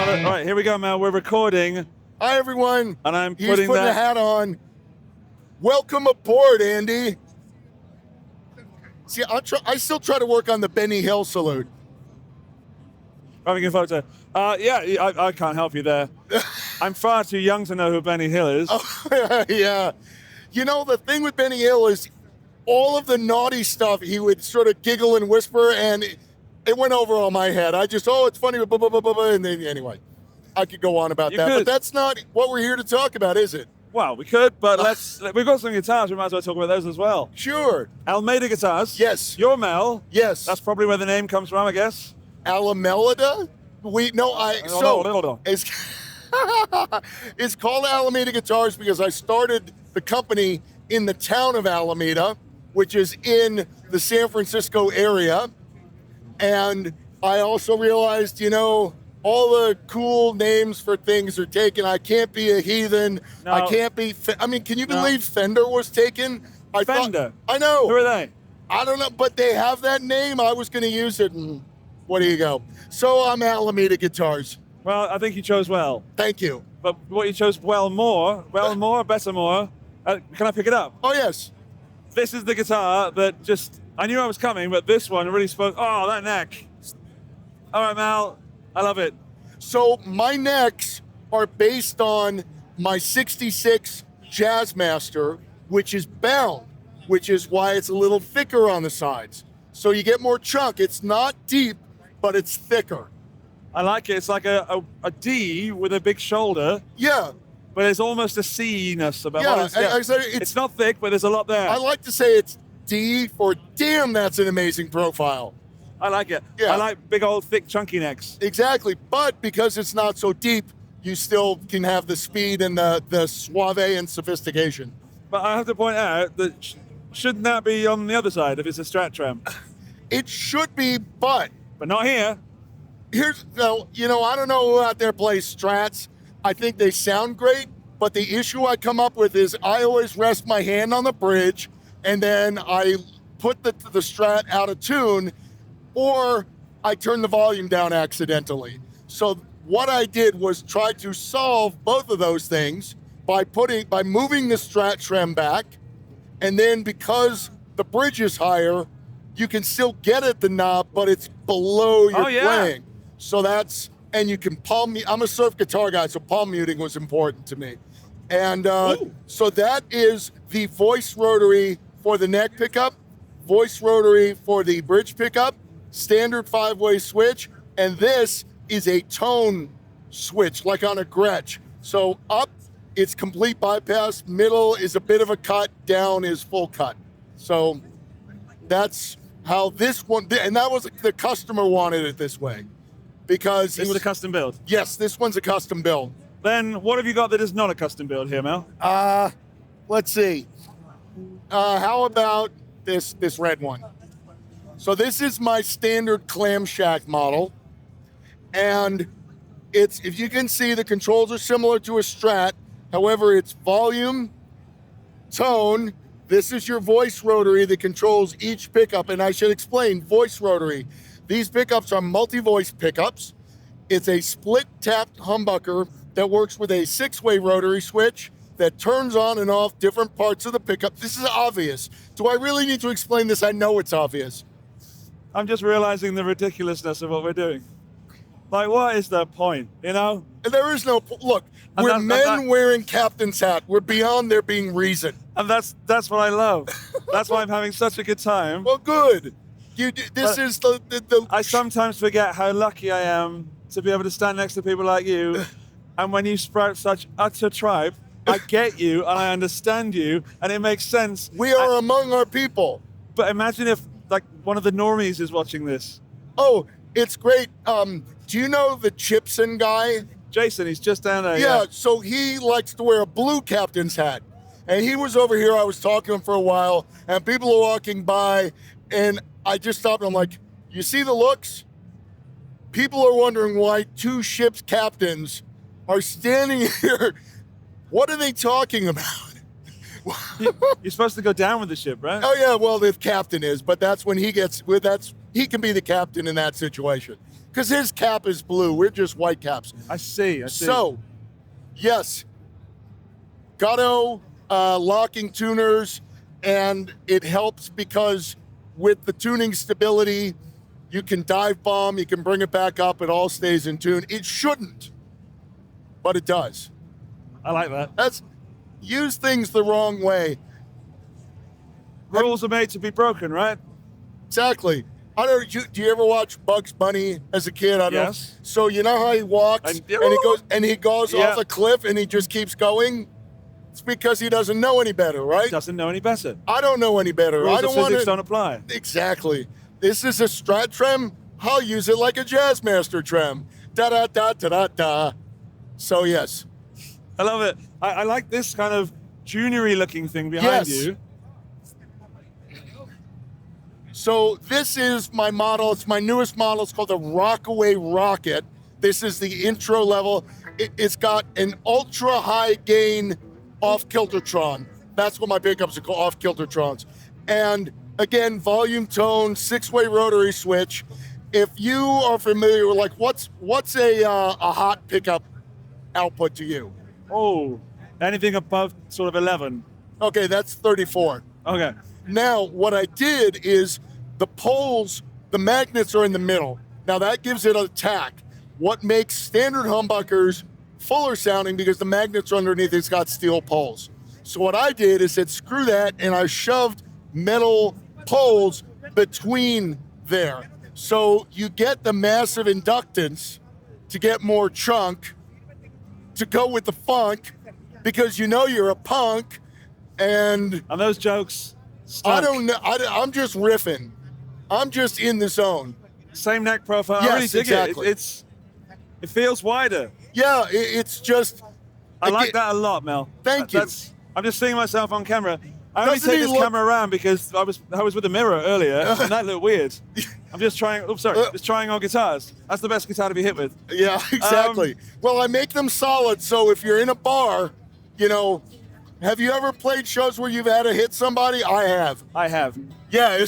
All right, here we go, Mel. We're recording. Hi, everyone. And I'm He's putting that... a hat on. Welcome aboard, Andy. See, I still try to work on the Benny Hill salute. Having a photo. Yeah, I can't help you there. I'm far too young to know who Benny Hill is. Oh, yeah. You know, the thing with Benny Hill is all of the naughty stuff, he would sort of giggle and whisper, and it went over all my head. I just, it's funny, blah, blah, blah, blah, blah, and then, anyway, I could go on about that. But that's not what we're here to talk about, is it? Well, we could, but we've got some guitars. We might as well talk about those as well. Sure. Alameda Guitars. Yes. You're Mel. Yes. That's probably where the name comes from, I guess. Alameda? It's called Alameda Guitars because I started the company in the town of Alameda, which is in the San Francisco area. And I also realized, all the cool names for things are taken. I can't be a heathen. No. I can't be... can you believe Fender was taken? Fender? I know. Who are they? I don't know, but they have that name. I was going to use it, and what do you go? So I'm Alameda Guitars. Well, I think you chose well. Thank you. But what you chose better more. Can I pick it up? Oh, yes. This is the guitar that I knew I was coming, but this one really spoke. Oh, that neck. All right, Mal, I love it. So my necks are based on my 66 Jazzmaster, which is bound, which is why it's a little thicker on the sides. So you get more chunk. It's not deep, but it's thicker. I like it. It's like a D with a big shoulder. Yeah. But there's almost a C-ness about it. Yeah, it's not thick, but there's a lot there. I like to say it's D for damn, that's an amazing profile. I like it. Yeah. I like big old thick chunky necks. Exactly. But because it's not so deep, you still can have the speed and the suave and sophistication. But I have to point out that shouldn't that be on the other side if it's a Strat Trem? It should be, but not here. I don't know who out there plays Strats. I think they sound great, but the issue I come up with is I always rest my hand on the bridge and then I put the Strat out of tune, or I turn the volume down accidentally. So what I did was try to solve both of those things by moving the Strat Trem back, and then because the bridge is higher, you can still get at the knob, but it's below your playing. So and you can palm mute. I'm a surf guitar guy, so palm muting was important to me. And so that is the voice rotary for the neck pickup, voice rotary for the bridge pickup, standard 5-way switch, and this is a tone switch, like on a Gretsch. So up, it's complete bypass, middle is a bit of a cut, down is full cut. So that's how this one, and that was the customer wanted it this way. Because this is a custom build? Yes, this one's a custom build. Then what have you got that is not a custom build here, Mel? Let's see. How about this red one? So this is my standard clamshack model. And if you can see, the controls are similar to a Strat. However, it's volume, tone. This is your voice rotary that controls each pickup. And I should explain, voice rotary. These pickups are multi-voice pickups. It's a split-tapped humbucker that works with a 6-way rotary switch that turns on and off different parts of the pickup. This is obvious. Do I really need to explain this? I know it's obvious. I'm just realizing the ridiculousness of what we're doing. Like, what is the point, There is no... Look, we're men wearing captain's hat. We're beyond there being reason. And that's what I love. That's why I'm having such a good time. Well, good. I sometimes forget how lucky I am to be able to stand next to people like you, and when you sprout such utter tripe, I get you and I understand you, and it makes sense. We are among our people. But imagine if one of the normies is watching this. Oh, it's great. Do you know the Chipson guy? Jason, he's just down there. Yeah, so he likes to wear a blue captain's hat. And he was over here, I was talking to him for a while, and people are walking by, and I just stopped and I'm like, you see the looks? People are wondering why 2 ship's captains are standing here. What are they talking about? You're supposed to go down with the ship, right? Oh yeah, well the captain is, but that's when he he can be the captain in that situation. Because his cap is blue. We're just white caps. I see. So, yes, Gatto locking tuners, and it helps because with the tuning stability, you can dive bomb, you can bring it back up, it all stays in tune. It shouldn't, but it does. I like that. Use things the wrong way. Rules are made to be broken, right? Exactly. Do you ever watch Bugs Bunny as a kid? I don't know. So you know how he walks and he goes off a cliff and he just keeps going? It's because he doesn't know any better, right? Doesn't know any better. I don't know any better. Rules of physics don't apply. Exactly. This is a Strat trem. I'll use it like a Jazzmaster trem. Da da da da da da. So yes. I love it. I like this kind of junior-y looking thing behind you. So this is my model. It's my newest model. It's called the Rockaway Rocket. This is the intro level. It's got an ultra high gain off-kiltertron. That's what my pickups are called, off-kiltertrons. And again, volume tone, 6-way rotary switch. If you are familiar with what's a hot pickup output to you? Oh, anything above sort of 11. Okay, that's 34. Okay. Now, what I did is the poles, the magnets are in the middle. Now that gives it a tack. What makes standard humbuckers fuller sounding because the magnets are underneath, it's got steel poles. So what I did is said, screw that, and I shoved metal poles between there. So you get the massive inductance to get more chunk to go with the funk because you know you're a punk. And those jokes stuck. I don't know. I'm just riffing. I'm just in the zone. Same neck profile. Yes, I really dig exactly. it. It feels wider. Yeah, it's just. I like that a lot, Mel. Thank you. I'm just seeing myself on camera. I only take this camera around because I was with a mirror earlier and that looked weird. I'm just trying. Just trying on guitars. That's the best guitar to be hit with. Yeah, exactly. Well, I make them solid, so if you're in a bar, you know. Have you ever played shows where you've had to hit somebody? I have. Yeah,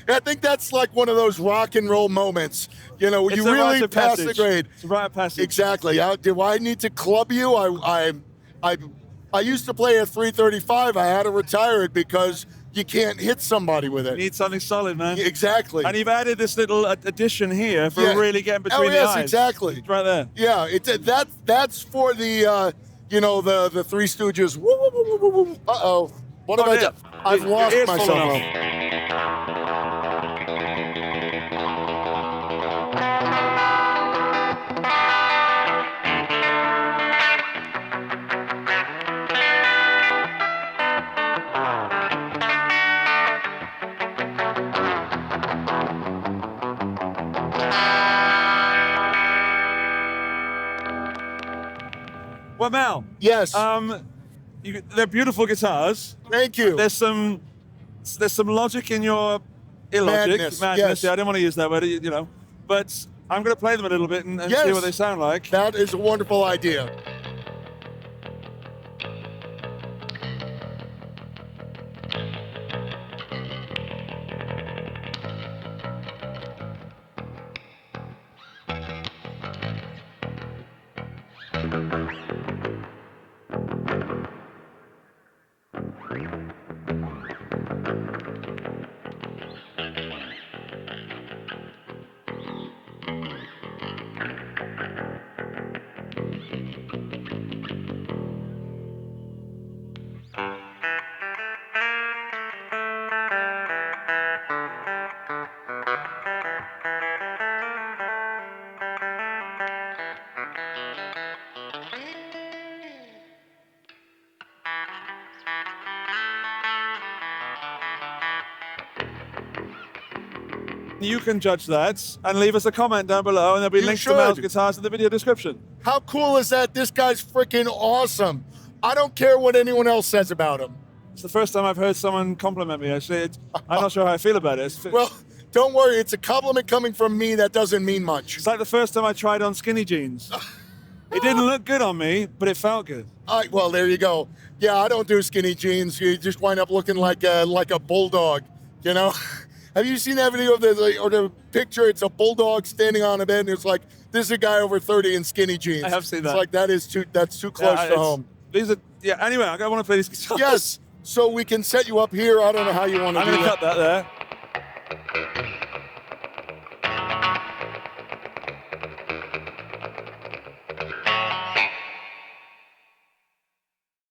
I think that's like one of those rock and roll moments. You know, you really pass the grade. It's a rite of passage. Exactly. Do I need to club you? I used to play a 335. I had to retire it because you can't hit somebody with it. You need something solid, man. Exactly. And you've added this little addition here for really getting between the eyes. Yes, exactly. It's right there. Yeah, that's for the the Three Stooges. Woo, woo, woo, woo, woo. Uh-oh. What have I done? I've lost myself. Well, Mel. Yes. They're beautiful guitars. Thank you. There's some logic in your illogic. Madness. Yes. Yeah, I didn't want to use that word, but I'm going to play them a little bit and see what they sound like. That is a wonderful idea. You can judge that and leave us a comment down below, and there'll be links to Mel's guitars in the video description. How cool is that? This guy's freaking awesome. I don't care what anyone else says about him. It's the first time I've heard someone compliment me, actually. I'm not sure how I feel about it. Well, don't worry. It's a compliment coming from me that doesn't mean much. It's like the first time I tried on skinny jeans. It didn't look good on me, but it felt good. Well, there you go. Yeah, I don't do skinny jeans. You just wind up looking like a bulldog, you know? Have you seen that video of the picture? It's a bulldog standing on a bed, and it's like, this is a guy over 30 in skinny jeans. I have seen that. It's like, that's too close to home. These are, anyway, I want to play these guitars. Yes, so we can set you up here. I don't know how you want to do that. I'm going to cut that there.